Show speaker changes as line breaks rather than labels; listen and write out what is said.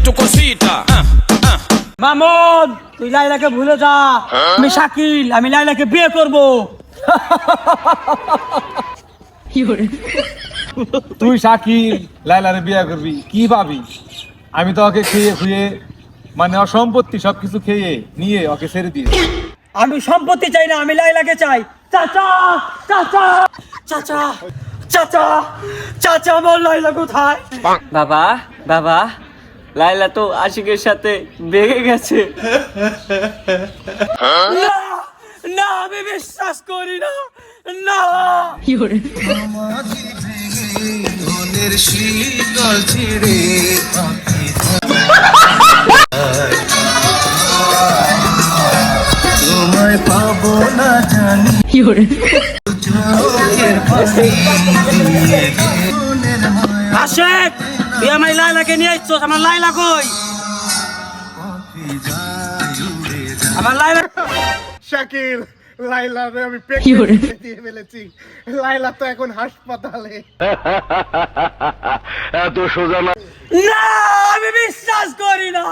tu cosita.
Mamun তুই লাইলাকে ভুলে যা আমি শাকিল আমি লাইলাকে বিয়ে করব
তুই শাকিল লাইলারে বিয়ে করবি কি ভাবি আমি তো ওকে খেয়ে খুয়ে মানে অসম্পত্তি সবকিছু খেয়ে নিয়ে ওকে ছেড়ে দিয়ে
আমি সম্পত্তি চাই না আমি লাইলাকে চাই চাচা চাচা চাচা চাচা চাচা আমার লাইলা কোথায়
বাবা বাবা লাইলা তো আশিকের সাথে বেগে গেছে।
না না আমি বিশ্বাস করি না না
তোমায় পাবো না জানি
আশেক তুই আমার লাইলাকে নিয়ে আসছস আমার লাইলা কই আমার লাইলা
শাকিল লাইলারে আমি পেট দিয়ে ফেলেছি লাইলা তো এখন হাসপাতালে
না আমি বিশ্বাস করি না